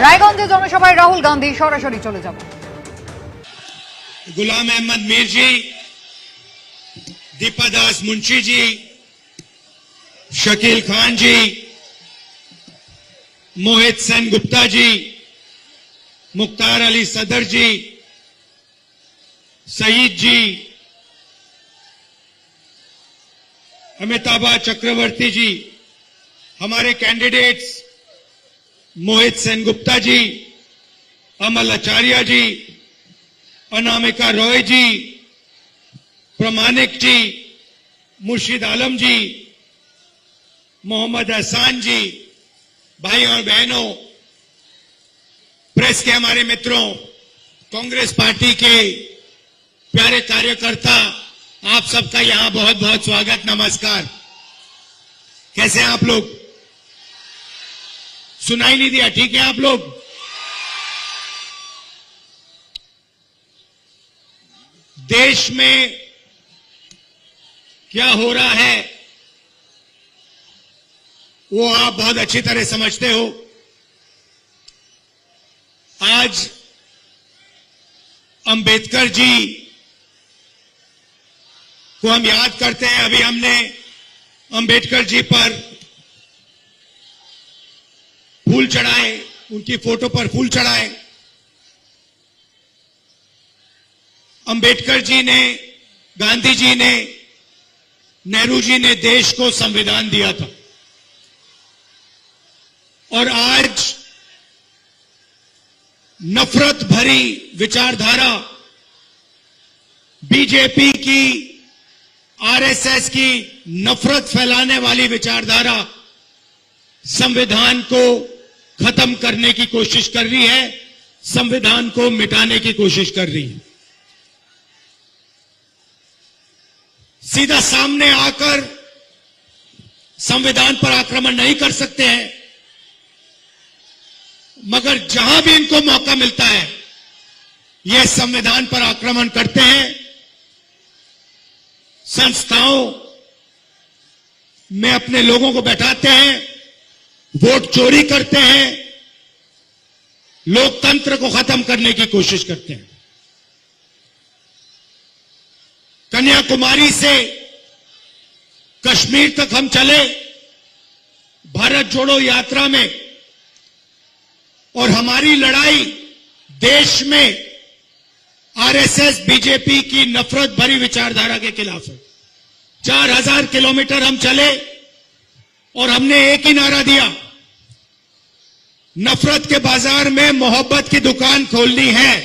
রায়গঞ্জে জনসভায় রাহুল গান্ধী সরাসরি চলে যাব। गुलाम अहमद मीर जी, दीपा दास मुंशी जी, शकील खान जी, मोहित सेन गुप्ता जी, मुख्तार अली सदर जी, सईद जी, अमिताभा चक्रवर्ती जी, हमारे कैंडिडेट्स मोहित सेन गुप्ता जी, अमल आचार्य जी, अनामिका रॉय जी, प्रमाणिक जी, मुर्शिद आलम जी, मोहम्मद एहसान जी, भाई और बहनों, प्रेस के हमारे मित्रों, कांग्रेस पार्टी के प्यारे कार्यकर्ता, आप सबका यहां बहुत बहुत स्वागत, नमस्कार। कैसे हैं आप लोग? सुनाई नहीं दिया? ठीक है आप लोग? देश में क्या हो रहा है वो आप बहुत अच्छी तरह समझते हो। आज अंबेडकर जी को हम याद करते हैं। अभी हमने अंबेडकर जी पर फूल चढ़ाए, उनकी फोटो पर फूल चढ़ाए। अंबेडकर जी ने, गांधी जी ने, नेहरू जी ने देश को संविधान दिया था और आज नफरत भरी विचारधारा बीजेपी की, आरएसएस की नफरत फैलाने वाली विचारधारा संविधान को खत्म करने की कोशिश कर रही है, संविधान को मिटाने की कोशिश कर रही है। सीधा सामने आकर संविधान पर आक्रमण नहीं कर सकते हैं, मगर जहां भी इनको मौका मिलता है ये संविधान पर आक्रमण करते हैं। संस्थाओं में अपने लोगों को बैठाते हैं, वोट चोरी करते हैं, लोकतंत्र को खत्म करने की कोशिश करते हैं। कन्याकुमारी से कश्मीर तक हम चले भारत जोड़ो यात्रा में, और हमारी लड़ाई देश में आरएसएस, बीजेपी की नफरत भरी विचारधारा के खिलाफ है। 4000 किलोमीटर हम चले और हमने एक ही नारा दिया, नफरत के बाजार में मोहब्बत की दुकान खोलनी है।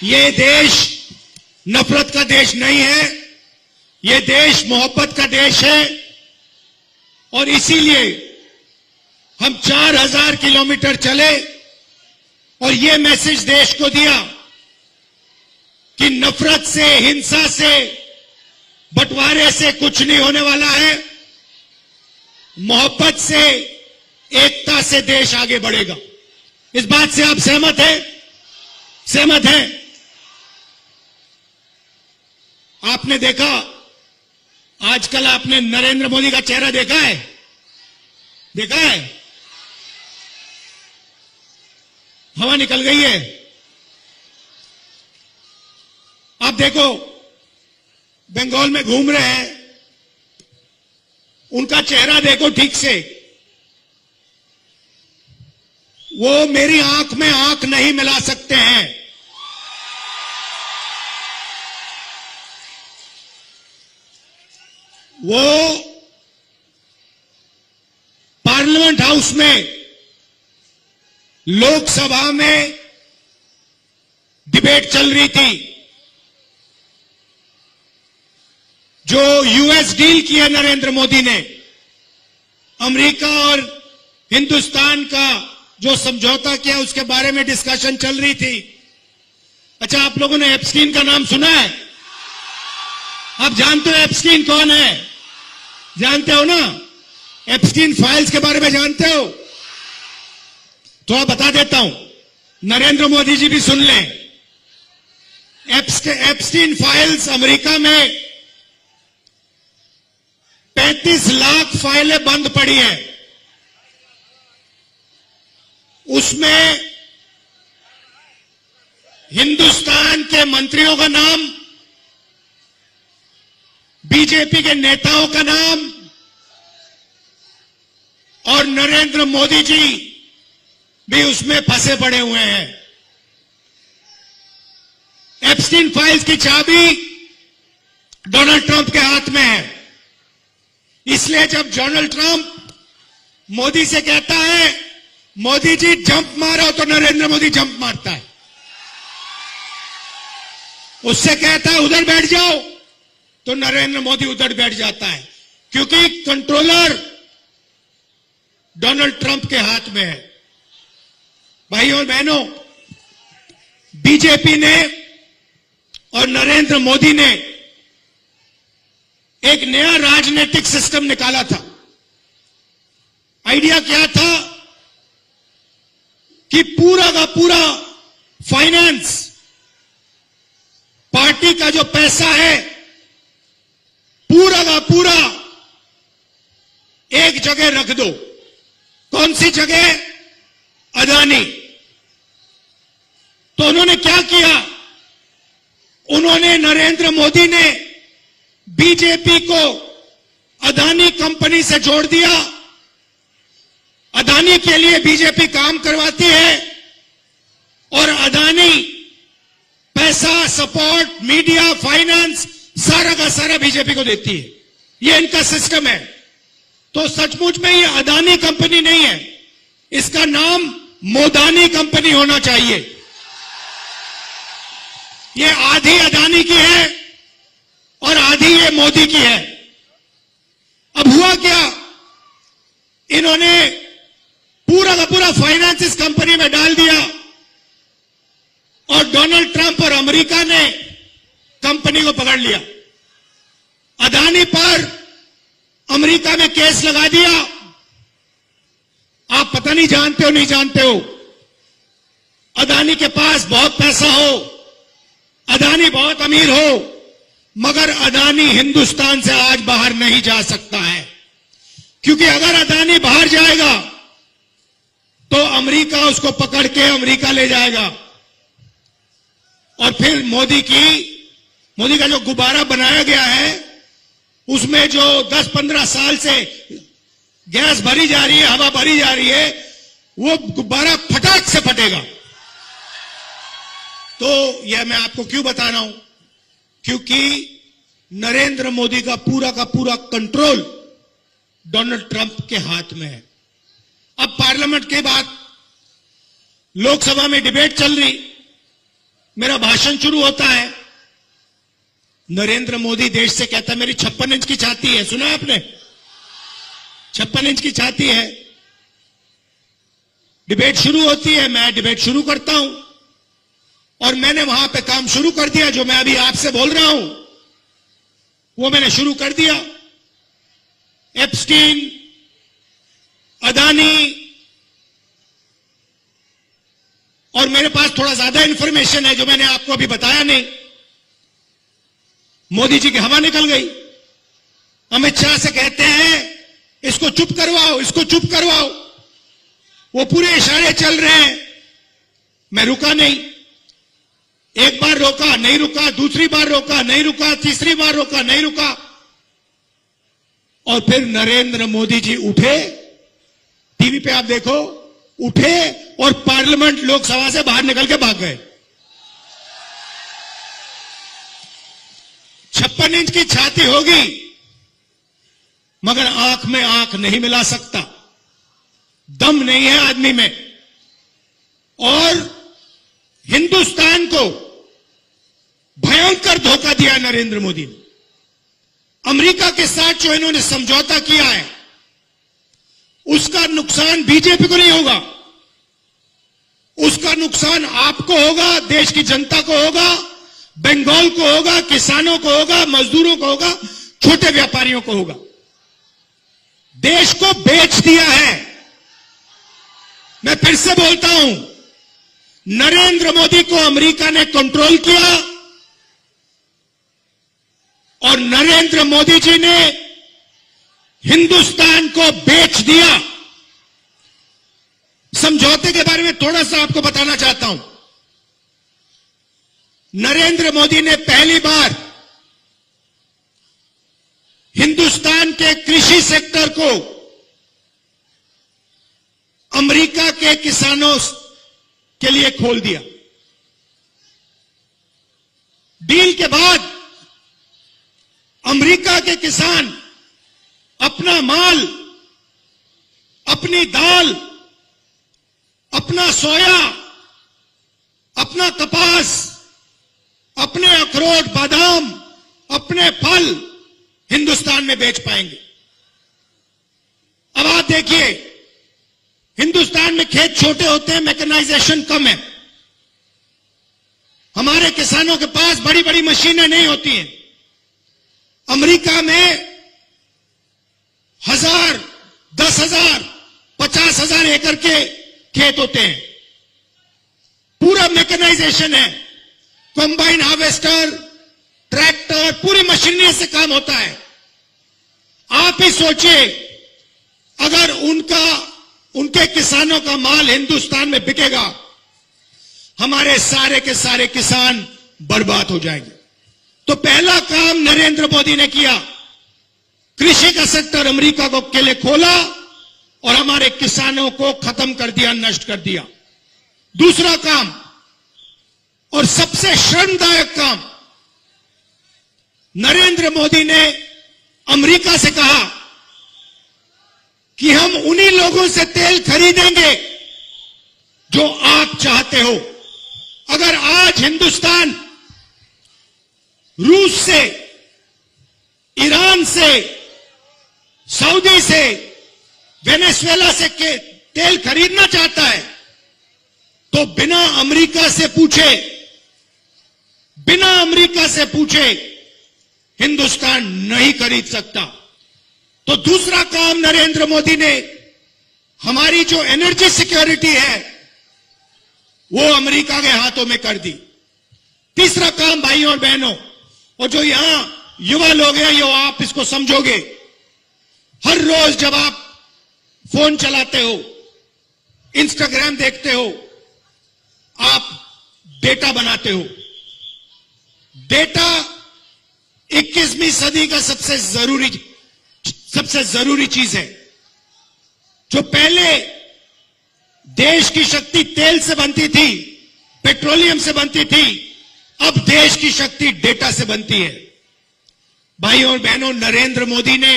ये देश नफरत का देश नहीं है, ये देश मोहब्बत का देश है। और इसीलिए हम 4000 किलोमीटर चले और ये मैसेज देश को दिया कि नफरत से, हिंसा से, बंटवारे से कुछ नहीं होने वाला है। मोहब्बत से, एकता से देश आगे बढ़ेगा। इस बात से आप सहमत हैं? सहमत हैं? आपने देखा, आजकल आपने नरेंद्र मोदी का चेहरा देखा है? देखा है? हवा निकल गई है। आप देखो, बंगाल में घूम रहे हैं, उनका चेहरा देखो ठीक से। वो मेरी आंख में आंख नहीं मिला सकते हैं। वो पार्लियामेंट हाउस में, लोकसभा में डिबेट चल रही थी, जो यूएस डील किया नरेंद्र मोदी ने, अमेरिका और हिंदुस्तान का जो समझौता किया उसके बारे में डिस्कशन चल रही थी। अच्छा, आप लोगों ने एप्स्टीन का नाम सुना है? आप जानते हो एप्स्टीन कौन है? जानते हो ना? एप्स्टीन फाइल्स के बारे में जानते हो? थोड़ा बता देता हूं, नरेंद्र मोदी जी भी सुन लें। एप्स्टीन फाइल्स अमेरिका में 35 लाख फाइलें बंद पड़ी है। उसमें हिंदुस्तान के मंत्रियों का नाम, बीजेपी के नेताओं का नाम और नरेंद्र मोदी जी भी उसमें फंसे पड़े हुए हैं। एप्स्टीन फाइल्स की चाबी डोनाल्ड ट्रंप के हाथ में है। इसलिए जब डोनाल्ड ट्रंप मोदी से कहता है मोदी जी जंप मारो, तो नरेंद्र मोदी जंप मारता है। उससे कहता है उधर बैठ जाओ, तो नरेंद्र मोदी उधर बैठ जाता है, क्योंकि कंट्रोलर डोनाल्ड ट्रंप के हाथ में है। भाइयों और बहनों, बीजेपी ने और नरेंद्र मोदी ने एक नया राजनीतिक सिस्टम निकाला था। आइडिया क्या था कि पूरा का पूरा फाइनेंस, पार्टी का जो पैसा है, पूरा का पूरा एक जगह रख दो। कौन सी जगह? अदानी। तो उन्होंने क्या किया? उन्होंने, नरेंद्र मोदी ने बीजेपी को अदानी कंपनी से जोड़ दिया। अदानी के लिए बीजेपी काम करवाती है और अदानी पैसा, सपोर्ट, मीडिया, फाइनेंस सारा का सारा बीजेपी को देती है। ये इनका सिस्टम है। तो सचमुच में ये अदानी कंपनी नहीं है, इसका नाम मोदानी कंपनी होना चाहिए। ये आधी अदानी की है और आधी ये मोदी की है। अब हुआ क्या? इन्होंने पूरा का पूरा फाइनेंस इस कंपनी में डाल दिया और डोनाल्ड ट्रंप और अमेरिका ने कंपनी को पकड़ लिया। अदानी पर अमेरिका में केस लगा दिया। आप पता नहीं जानते हो, नहीं जानते हो, अदानी के पास बहुत पैसा हो, अदानी बहुत अमीर हो, मगर अदानी हिंदुस्तान से आज बाहर नहीं जा सकता है। क्योंकि अगर अदानी बाहर जाएगा तो अमेरिका उसको पकड़ के अमेरिका ले जाएगा और फिर मोदी का जो गुब्बारा बनाया गया है, उसमें जो 10-15 साल से गैस भरी जा रही है, हवा भरी जा रही है, वो गुब्बारा फटाक से फटेगा। तो यह मैं आपको क्यों बता रहा हूं? क्योंकि नरेंद्र मोदी का पूरा कंट्रोल डोनाल्ड ट्रंप के हाथ में है। अब पार्लियामेंट के बाद लोकसभा में डिबेट चल रही, मेरा भाषण शुरू होता है, नरेंद्र मोदी देश से कहता है मेरी 56 इंच की छाती है। सुना आपने? 56 इंच की छाती है। डिबेट शुरू होती है, मैं डिबेट शुरू करता हूं और मैंने वहां पे काम शुरू कर दिया। जो मैं अभी आपसे बोल रहा हूं वो मैंने शुरू कर दिया। एप्स्टीन, अदानी, और मेरे पास थोड़ा ज्यादा इंफॉर्मेशन है जो मैंने आपको अभी बताया नहीं। मोदी जी की हवा निकल गई। अमित शाह से कहते हैं इसको चुप करवाओ, इसको चुप करवाओ। वो पूरे इशारे चल रहे हैं, मैं रुका नहीं। एक बार रोका, नहीं रुका, दूसरी बार रोका, नहीं रुका, तीसरी बार रोका, नहीं रुका, और फिर नरेंद्र मोदी जी उठे। टीवी पे आप देखो, उठे और पार्लियामेंट, लोकसभा से बाहर निकल के भाग गए। 56 इंच की छाती होगी मगर आंख में आंख नहीं मिला सकता, दम नहीं है आदमी में। और हिंदुस्तान को भयंकर धोखा दिया नरेंद्र मोदी ने। अमेरिका के साथ जो इन्होंने समझौता किया है उसका नुकसान बीजेपी को नहीं होगा, उसका नुकसान आपको होगा, देश की जनता को होगा, बंगाल को होगा, किसानों को होगा, मजदूरों को होगा, छोटे व्यापारियों को होगा। देश को बेच दिया है। मैं फिर से बोलता हूं, नरेंद्र मोदी को अमेरिका ने कंट्रोल किया और नरेंद्र मोदी जी ने हिंदुस्तान को बेच दिया। समझौते के बारे में थोड़ा सा आपको बताना चाहता हूं। नरेंद्र मोदी ने पहली बार हिंदुस्तान के कृषि सेक्टर को अमेरिका के किसानों के लिए खोल दिया। डील के बाद अमेरिका के किसान अपना माल, अपनी दाल, अपना सोया, अपना कपास, अपने अखरोट, बादाम, अपने फल हिंदुस्तान में बेच पाएंगे। अब आप देखिए, हिंदुस्तान में खेत छोटे होते हैं, मैकेनाइजेशन कम है। हमारे किसानों के पास बड़ी बड़ी मशीनें नहीं होती हैं। अमेरिका में 1000, 10,000, 50,000 एकड़ के खेत होते हैं। पूरा मैकेनाइजेशन है, कंबाइन हार्वेस्टर, ट्रैक्टर, पूरी मशीनरी से काम होता है। आप ही सोचिए, अगर उनके किसानों का माल हिंदुस्तान में बिकेगा, हमारे सारे के सारे किसान बर्बाद हो जाएंगे। तो पहला काम नरेंद्र मोदी ने किया, कृषि का सेक्टर अमेरिका के लिए खोला और हमारे किसानों को खत्म कर दिया, नष्ट कर दिया। दूसरा काम और सबसे शर्मदायक काम, नरेंद्र मोदी ने अमेरिका से कहा कि हम उन्हीं लोगों से तेल खरीदेंगे जो आप चाहते हो। अगर आज हिंदुस्तान रूस से, ईरान से, सऊदी से, वेनेजुएला से तेल खरीदना चाहता है, तो बिना अमेरिका से पूछे हिंदुस्तान नहीं खरीद सकता। तो दूसरा काम नरेंद्र मोदी ने, हमारी जो एनर्जी सिक्योरिटी है वो अमेरिका के हाथों में कर दी। तीसरा काम भाइयों और बहनों, और जो यहां युवा लोग हैं, ये आप इसको समझोगे, हर रोज जब आप फोन चलाते हो, इंस्टाग्राम देखते हो, आप डेटा बनाते हो। डेटा 21वीं सदी का सबसे जरूरी चीज है। जो पहले देश की शक्ति तेल से बनती थी, पेट्रोलियम से बनती थी, अब देश की शक्ति डेटा से बनती है। भाइयों और बहनों, नरेंद्र मोदी ने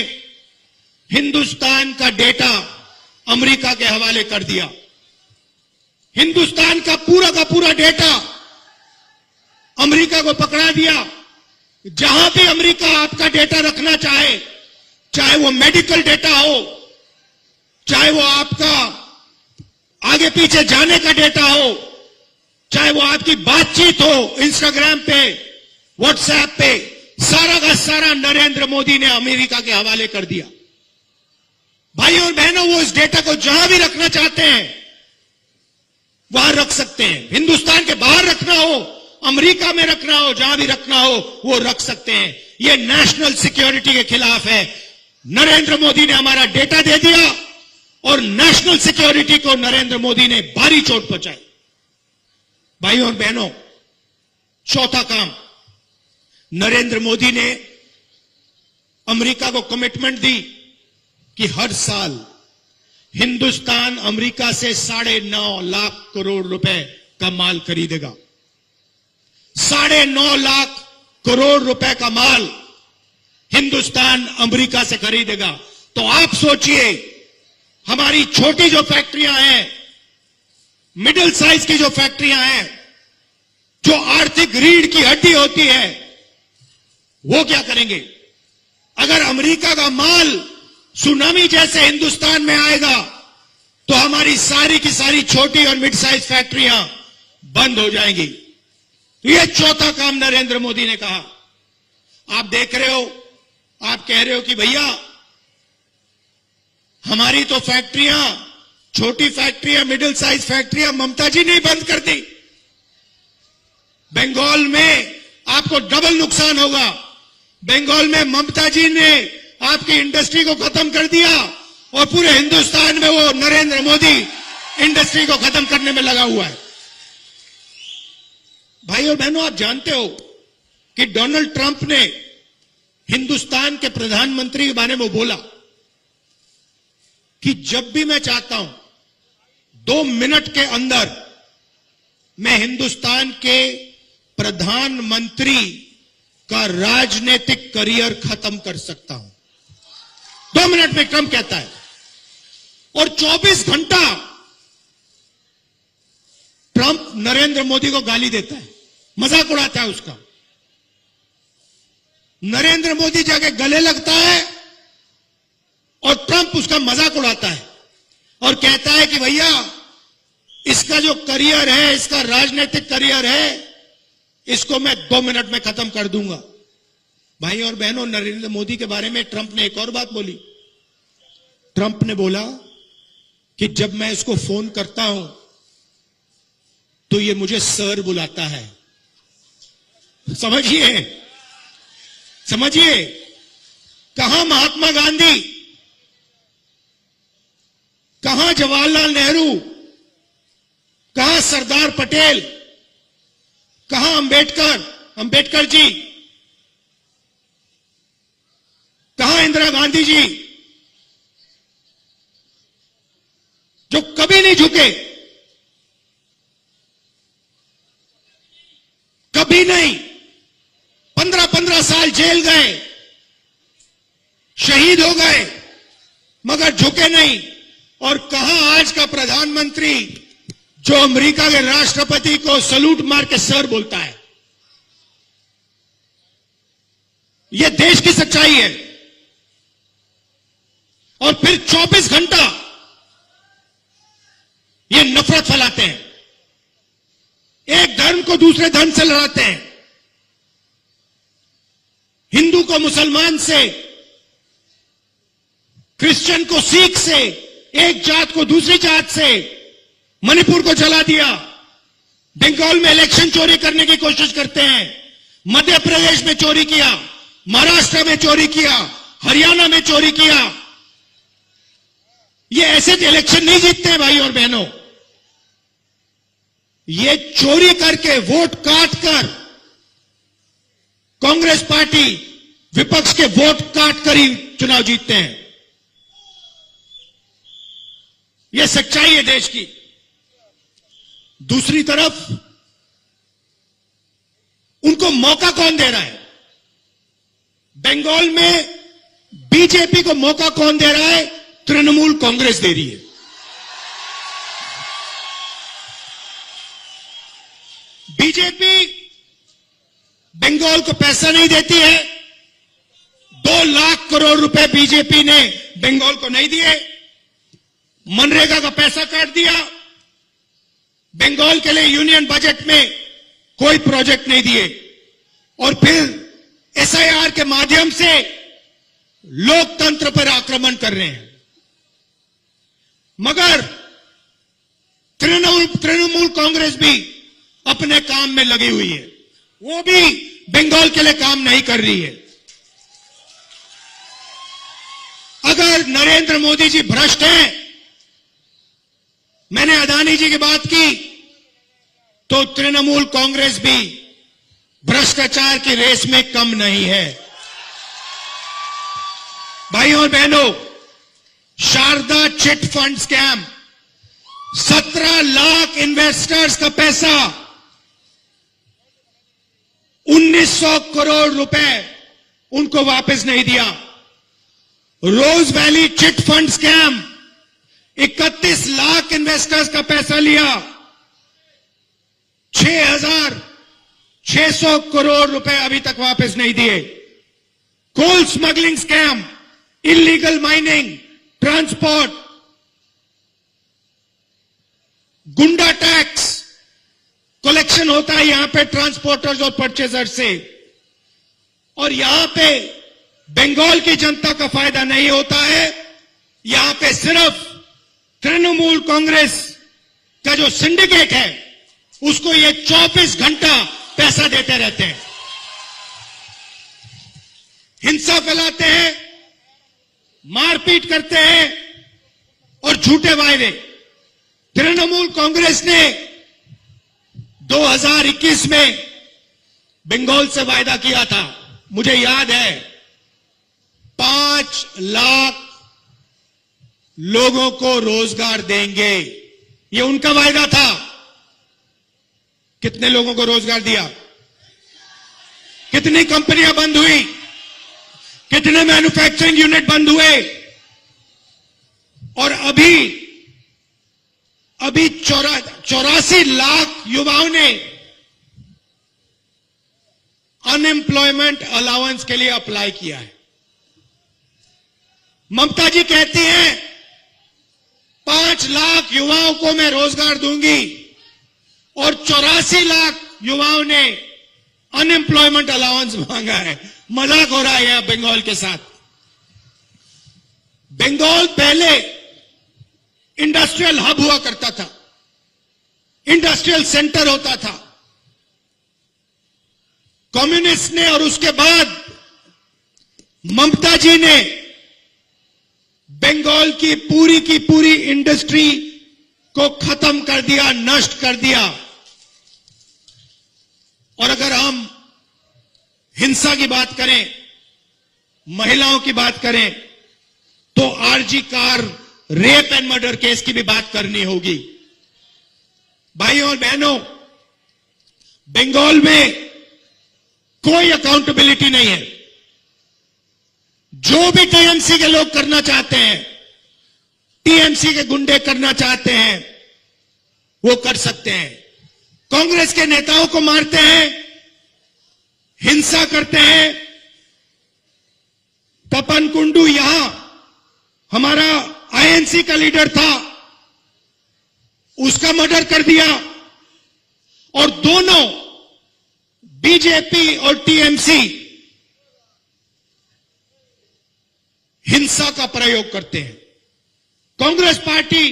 हिंदुस्तान का डेटा अमेरिका के हवाले कर दिया। हिंदुस्तान का पूरा डेटा अमेरिका को पकड़ा दिया। जहां भी अमेरिका आपका डेटा रखना चाहे, चाहे वो मेडिकल डेटा हो, चाहे वो आपका आगे पीछे जाने का डेटा हो, चाहे वो आपकी बातचीत हो इंस्टाग्राम पे, व्हाट्सएप पे, सारा का सारा नरेंद्र मोदी ने अमेरिका के हवाले कर दिया। भाइयों और बहनों, वो इस डेटा को जहां भी रखना चाहते हैं वहां रख सकते हैं। हिंदुस्तान के बाहर रखना हो, अमेरिका में रखना हो, जहां भी रखना हो वो रख सकते हैं। ये नेशनल सिक्योरिटी के खिलाफ है। नरेंद्र मोदी ने हमारा डेटा दे दिया और नेशनल सिक्योरिटी को नरेंद्र मोदी ने भारी चोट पहुंचाई। भाइयों और बहनों, चौथा काम, नरेंद्र मोदी ने अमेरिका को कमिटमेंट दी कि हर साल हिंदुस्तान अमेरिका से 9.5 लाख करोड़ रुपए का माल खरीदेगा। 9.5 लाख करोड़ रुपए का माल हिंदुस्तान अमेरिका से खरीदेगा। तो आप सोचिए, हमारी छोटी जो फैक्ट्रियां हैं, मिडिल साइज की जो फैक्ट्रियां हैं, जो आर्थिक रीढ़ की हड्डी होती है, वो क्या करेंगे? अगर अमेरिका का माल सुनामी जैसे हिंदुस्तान में आएगा तो हमारी सारी की सारी छोटी और मिड साइज फैक्ट्रियां बंद हो जाएंगी। तो यह चौथा काम नरेंद्र मोदी ने कहा। आप देख रहे हो, आप कह रहे हो कि भैया हमारी तो फैक्ट्रियां, छोटी फैक्ट्रियां, मिडिल साइज फैक्ट्रियां ममता जी ने बंद कर दी। बंगाल में आपको डबल नुकसान होगा। बंगाल में ममता जी ने आपकी इंडस्ट्री को खत्म कर दिया और पूरे हिंदुस्तान में वो नरेंद्र मोदी इंडस्ट्री इंडस्ट्री को खत्म करने में लगा हुआ है। भाई और बहनों, आप जानते हो कि डोनाल्ड ट्रंप ने हिंदुस्तान के प्रधानमंत्री के बारे में बोला कि जब भी मैं चाहता हूं 2 मिनट के अंदर मैं हिंदुस्तान के प्रधानमंत्री का राजनीतिक करियर खत्म कर सकता हूं। 2 मिनट में ट्रंप कहता है। और 24 घंटा ट्रंप नरेंद्र मोदी को गाली देता है, मजाक उड़ाता है उसका। नरेंद्र मोदी जाके गले लगता है और ट्रंप उसका मजाक उड़ाता है और कहता है कि भैया इसका जो करियर है, इसका राजनीतिक करियर है, इसको मैं 2 मिनट में खत्म कर दूंगा। भाई और बहनों, नरेंद्र मोदी के बारे में ट्रंप ने एक और बात बोली। ट्रंप ने बोला कि जब मैं इसको फोन करता हूं तो ये मुझे सर बुलाता है। समझिए, समझिए, कहां महात्मा गांधी, कहां जवाहरलाल नेहरू, कहां सरदार पटेल, कहां अंबेडकर जी, कहां इंदिरा गांधी जी, जो कभी नहीं झुके, कभी नहीं। 15-15 साल जेल गए, शहीद हो गए, मगर झुके नहीं। और कहां आज का प्रधानमंत्री जो अमेरिका के राष्ट्रपति को सलूट मार के सर बोलता है। यह देश की सच्चाई है। और फिर 24 घंटा ये नफरत फैलाते हैं, एक धर्म को दूसरे धर्म से लड़ाते हैं, हिंदू को मुसलमान से, क्रिश्चियन को सिख से, एक जात को दूसरी जात से। मणिपुर को जला दिया, बंगाल में इलेक्शन चोरी करने की कोशिश करते हैं, मध्य प्रदेश में चोरी किया, महाराष्ट्र में चोरी किया, हरियाणा में चोरी किया। ये ऐसे इलेक्शन नहीं जीतते हैं भाई और बहनों। ये चोरी करके, वोट काट कर, कांग्रेस पार्टी विपक्ष के वोट काट कर ही चुनाव जीतते हैं। यह सच्चाई है देश की। दूसरी तरफ उनको मौका कौन दे रहा है? बंगाल में बीजेपी को मौका कौन दे रहा है? तृणमूल कांग्रेस दे रही है। बीजेपी बंगाल को पैसा नहीं देती है। 2 लाख करोड़ रुपए बीजेपी ने बंगाल को नहीं दिए। मनरेगा का पैसा काट दिया। बंगाल के लिए यूनियन बजट में कोई प्रोजेक्ट नहीं दिए। और फिर एसआईआर के माध्यम से लोकतंत्र पर आक्रमण कर रहे हैं। मगर तृणमूल कांग्रेस भी अपने काम में लगी हुई है। वो भी बंगाल के लिए काम नहीं कर रही है। अगर नरेंद्र मोदी जी भ्रष्ट हैं, मैंने अदानी जी की बात की, तो तृणमूल कांग्रेस भी भ्रष्टाचार की रेस में कम नहीं है। भाइयों और बहनों, Sharda chit fund scam, 17 lakh investors का पैसा, 1900 करोड़ रुपए उनको वापस नहीं दिया। Rose Valley chit fund scam, 31 lakh investors का पैसा लिया, 6,600 करोड़ रुपए अभी तक वापस नहीं दिए। Coal smuggling scam, illegal mining, transport, goonda tax collection होता है यहां पे ट्रांसपोर्टर्स और परचेजर से, और यहां पे बंगाल की जनता का फायदा नहीं होता है। यहां पे सिर्फ तृणमूल कांग्रेस का जो सिंडिकेट है उसको ये 24 घंटा पैसा देते रहते हैं, हिंसा फैलाते हैं, मारपीट करते हैं और झूठे वायदे। तृणमूल कांग्रेस ने 2021 में बंगाल से वायदा किया था, मुझे याद है, 5 लाख लोगों को रोजगार देंगे, ये उनका वायदा था। कितने लोगों को रोजगार दिया? कितनी कंपनियां बंद हुई? कितने मैन्युफैक्चरिंग यूनिट बंद हुए? और अभी 84 लाख युवाओं ने अनएम्प्लॉयमेंट अलाउंस के लिए अप्लाई किया है। ममता जी कहती हैं 5 लाख युवाओं को मैं रोजगार दूंगी और 84 लाख युवाओं ने अनएम्प्लॉयमेंट अलाउंस मांगा है। मजाक हो रहा है यहां बंगाल के साथ। बंगाल पहले इंडस्ट्रियल हब हुआ करता था, इंडस्ट्रियल सेंटर होता था। कम्युनिस्ट ने और उसके बाद ममता जी ने बंगाल की पूरी इंडस्ट्री को खत्म कर दिया, नष्ट कर दिया। और अगर हम हिंसा की बात करें, महिलाओं की बात करें, तो RG Kar rape and murder case की भी बात करनी होगी। भाइयों और बहनों, बंगाल में कोई अकाउंटेबिलिटी नहीं है। जो भी टीएमसी के लोग करना चाहते हैं, टीएमसी के गुंडे करना चाहते हैं, वो कर सकते हैं। कांग्रेस के नेताओं को मारते हैं, हिंसा करते हैं। तपन कुंडू यहां हमारा आईएनसी का लीडर था, उसका मर्डर कर दिया। और दोनों बीजेपी और टीएमसी हिंसा का प्रयोग करते हैं। कांग्रेस पार्टी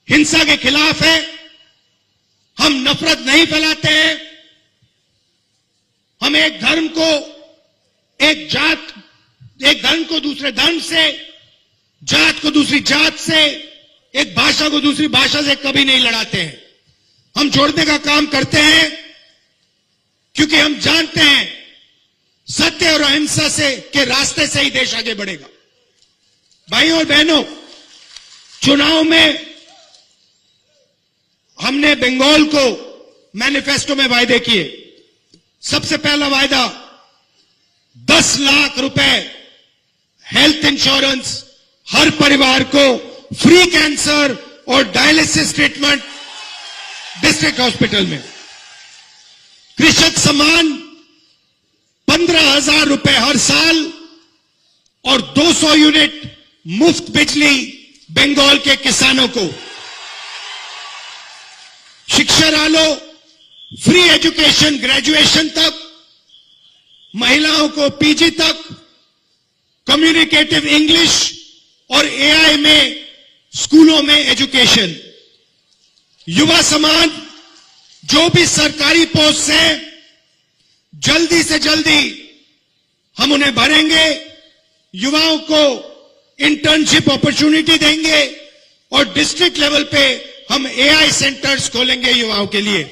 हिंसा के खिलाफ है। हम नफरत नहीं फैलाते हैं। हम एक धर्म को दूसरे धर्म से, जात को दूसरी जात से, एक भाषा को दूसरी भाषा से कभी नहीं लड़ाते हैं। हम जोड़ने का काम करते हैं, क्योंकि हम जानते हैं सत्य और अहिंसा के रास्ते से ही देश आगे बढ़ेगा। भाइयों और बहनों, चुनाव में हमने बंगाल को मैनिफेस्टो में वायदे किए। सबसे पहला वायदा 10 लाख रुपए हेल्थ इंश्योरेंस, हर परिवार को फ्री कैंसर और डायलिसिस ट्रीटमेंट डिस्ट्रिक्ट हॉस्पिटल में। कृषक सम्मान 15,000 रुपए हर साल और 200 यूनिट मुफ्त बिजली बंगाल के किसानों को। शिक्षा रालो फ्री एजुकेशन, ग्रेजुएशन तक, महिलाओं को पीजी तक, कम्युनिकेटिव इंग्लिश और एआई में स्कूलों में एजुकेशन। युवा समाज जो भी सरकारी पोस्ट है, जल्दी से जल्दी हम उन्हें भरेंगे, युवाओं को इंटर्नशिप अपॉर्चुनिटी देंगे और डिस्ट्रिक्ट लेवल पे हम एआई सेंटर्स खोलेंगे युवाओं के लिए।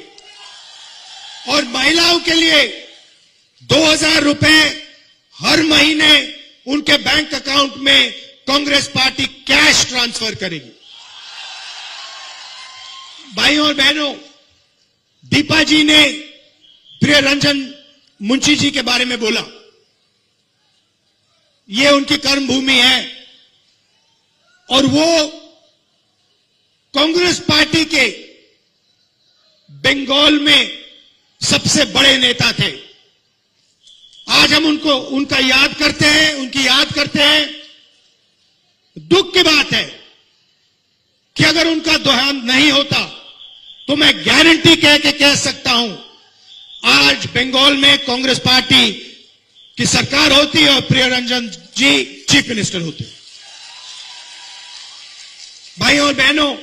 और महिलाओं के लिए 2,000 रुपए हर महीने उनके बैंक अकाउंट में कांग्रेस पार्टी कैश ट्रांसफर करेगी। भाइयों और बहनों, दीपा जी ने प्रिय रंजन मुंशी जी के बारे में बोला। ये उनकी कर्म भूमि है और वो कांग्रेस पार्टी के बंगाल में सबसे बड़े नेता थे। आज हम उनका याद करते हैं, उनकी याद करते हैं। दुख की बात है कि अगर उनका देहांत नहीं होता तो मैं गारंटी कह सकता हूं, आज बंगाल में कांग्रेस पार्टी की सरकार होती और प्रिय रंजन जी चीफ मिनिस्टर होते। भाइयों और बहनों,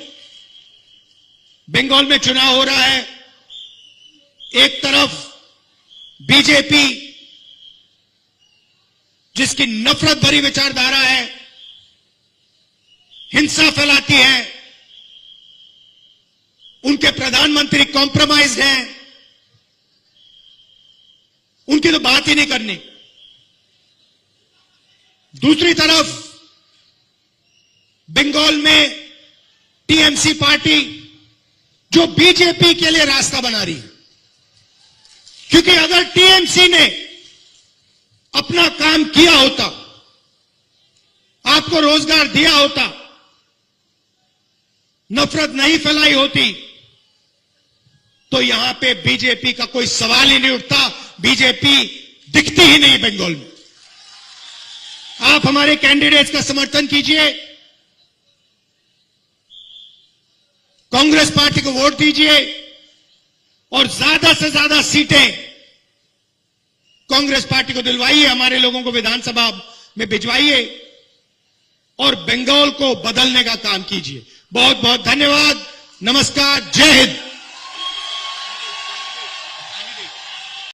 बंगाल में चुनाव हो रहा है। एक तरफ बीजेपी जिसकी नफरत भरी विचारधारा है, हिंसा फैलाती है, प्रधानमंत्री कॉम्प्रोमाइज हैं, उनकी तो बात ही नहीं करनी। दूसरी तरफ बंगाल में टीएमसी पार्टी जो बीजेपी के लिए रास्ता बना रही है, क्योंकि अगर टीएमसी ने अपना काम किया होता, आपको रोजगार दिया होता, नफरत नहीं फैलाई होती, तो यहां पे बीजेपी का कोई सवाल ही नहीं उठता। बीजेपी दिखती ही नहीं बंगाल में। आप हमारे कैंडिडेट्स का समर्थन कीजिए, कांग्रेस पार्टी को वोट दीजिए और ज्यादा से ज्यादा सीटें कांग्रेस पार्टी को दिलवाइए, हमारे लोगों को विधानसभा में भिजवाइए और बंगाल को बदलने का काम कीजिए। बहुत बहुत धन्यवाद। नमस्कार। जय हिंद।